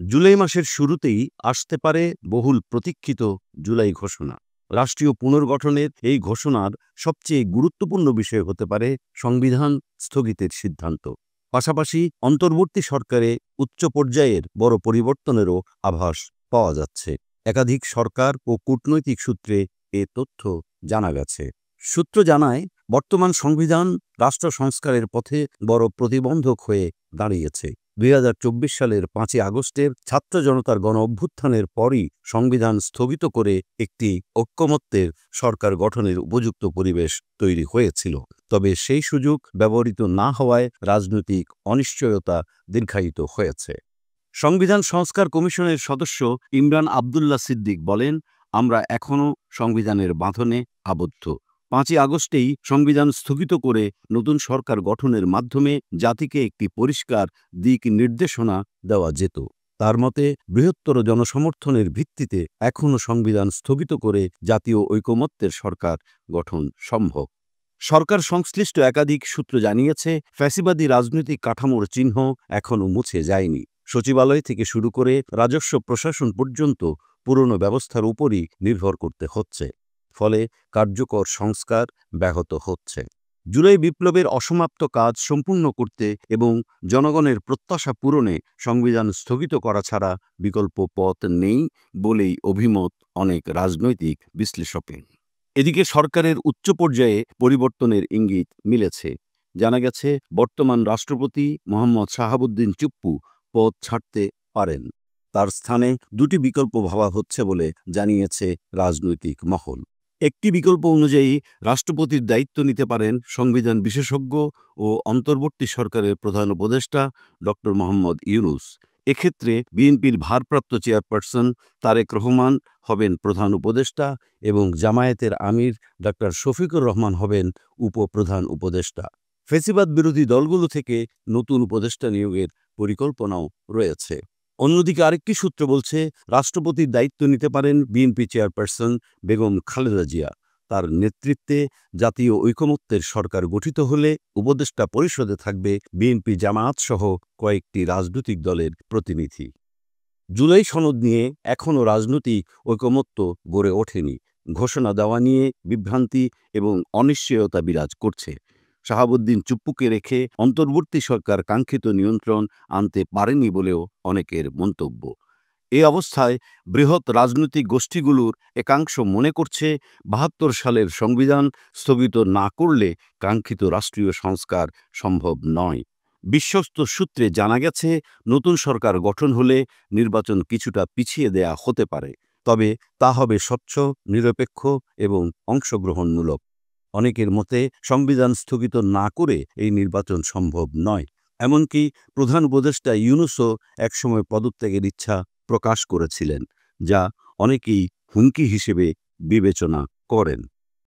জুলাই মাসের শুরুতেই আসতে পারে বহুল প্রতীক্ষিত জুলাই ঘোষণা। রাষ্ট্রীয় পুনর্গঠনের এই ঘোষণার সবচেয়ে গুরুত্বপূর্ণ বিষয় হতে পারে সংবিধান স্থগিতের সিদ্ধান্ত। পাশাপাশি অন্তর্বর্তী সরকারে উচ্চ পর্যায়ের বড় পরিবর্তনেরও আভাস পাওয়া যাচ্ছে। একাধিক সরকার ও কূটনৈতিক সূত্রে এ তথ্য জানা গেছে। সূত্র জানায়, বর্তমান সংবিধান রাষ্ট্র সংস্কারের পথে বড় প্রতিবন্ধক হয়ে দাঁড়িয়েছে। ২০২৪ সালের ৫ই আগস্টের ছাত্র জনতার গণ অভ্যুত্থানের পরই সংবিধান স্থগিত করে একটি ঐক্যমত্যের সরকার গঠনের উপযুক্ত পরিবেশ তৈরি হয়েছিল। তবে সেই সুযোগ ব্যবহৃত না হওয়ায় রাজনৈতিক অনিশ্চয়তা দীর্ঘায়িত হয়েছে। সংবিধান সংস্কার কমিশনের সদস্য ইমরান আবদুল্লাহ সিদ্দিক বলেন, আমরা এখনও সংবিধানের বাঁধনে আবদ্ধ। ৫ই আগস্টেই সংবিধান স্থগিত করে নতুন সরকার গঠনের মাধ্যমে জাতিকে একটি পরিষ্কার দিক নির্দেশনা দেওয়া যেত। তার মতে, বৃহত্তর জনসমর্থনের ভিত্তিতে এখনও সংবিধান স্থগিত করে জাতীয় ঐকমত্যের সরকার গঠন সম্ভব। সরকার সংশ্লিষ্ট একাধিক সূত্র জানিয়েছে, ফ্যাসিবাদী রাজনৈতিক কাঠামোর চিহ্ন এখনও মুছে যায়নি। সচিবালয় থেকে শুরু করে রাজস্ব প্রশাসন পর্যন্ত পুরনো ব্যবস্থার উপরই নির্ভর করতে হচ্ছে। ফলে কার্যকর সংস্কার ব্যাহত হচ্ছে। জুলাই বিপ্লবের অসমাপ্ত কাজ সম্পূর্ণ করতে এবং জনগণের প্রত্যাশা পূরণে সংবিধান স্থগিত করা ছাড়া বিকল্প পথ নেই বলেই অভিমত অনেক রাজনৈতিক বিশ্লেষকের। এদিকে সরকারের উচ্চ পর্যায়ে পরিবর্তনের ইঙ্গিত মিলেছে। জানা গেছে, বর্তমান রাষ্ট্রপতি মোহাম্মদ শাহাবুদ্দিন চুপ্পু পদ ছাড়তে পারেন। তার স্থানে দুটি বিকল্প ভাবা হচ্ছে বলে জানিয়েছে রাজনৈতিক মহল। একটি বিকল্প অনুযায়ী রাষ্ট্রপতির দায়িত্ব নিতে পারেন সংবিধান বিশেষজ্ঞ ও অন্তর্বর্তী সরকারের প্রধান উপদেষ্টা ডক্টর মোহাম্মদ ইউনূস। এক্ষেত্রে বিএনপির ভারপ্রাপ্ত চেয়ারপারসন তারেক রহমান হবেন প্রধান উপদেষ্টা এবং জামায়াতের আমির ডক্টর শফিকুর রহমান হবেন উপপ্রধান উপদেষ্টা। ফ্যাসিবাদ বিরোধী দলগুলো থেকে নতুন উপদেষ্টা নিয়োগের পরিকল্পনাও রয়েছে। অন্যদিকে আরেকটি সূত্র বলছে, রাষ্ট্রপতির দায়িত্ব নিতে পারেন বিএনপি চেয়ারপারসন বেগম খালেদা জিয়া। তার নেতৃত্বে জাতীয় ঐকমত্যের সরকার গঠিত হলে উপদেষ্টা পরিষদে থাকবে বিএনপি, জামায়াত সহ কয়েকটি রাজনৈতিক দলের প্রতিনিধি। জুলাই সনদ নিয়ে এখনও রাজনৈতিক ঐকমত্য গড়ে ওঠেনি। ঘোষণা দেওয়া নিয়ে বিভ্রান্তি এবং অনিশ্চয়তা বিরাজ করছে। শাহাবুদ্দিন চুপ্পুকে রেখে অন্তর্বর্তী সরকার কাঙ্ক্ষিত নিয়ন্ত্রণ আনতে পারেনি বলেও অনেকের মন্তব্য। এ অবস্থায় বৃহৎ রাজনৈতিক গোষ্ঠীগুলোর একাংশ মনে করছে, ৭২ সালের সংবিধান স্থগিত না করলে কাঙ্ক্ষিত রাষ্ট্রীয় সংস্কার সম্ভব নয়। বিশ্বস্ত সূত্রে জানা গেছে, নতুন সরকার গঠন হলে নির্বাচন কিছুটা পিছিয়ে দেয়া হতে পারে। তবে তা হবে স্বচ্ছ, নিরপেক্ষ এবং অংশগ্রহণমূলক। অনেকের মতে, সংবিধান স্থগিত না করে এই নির্বাচন সম্ভব নয়। এমনকি প্রধান উপদেষ্টা ইউনূসও একসময় পদত্যাগের ইচ্ছা প্রকাশ করেছিলেন, যা অনেকেই হুমকি হিসেবে বিবেচনা করেন।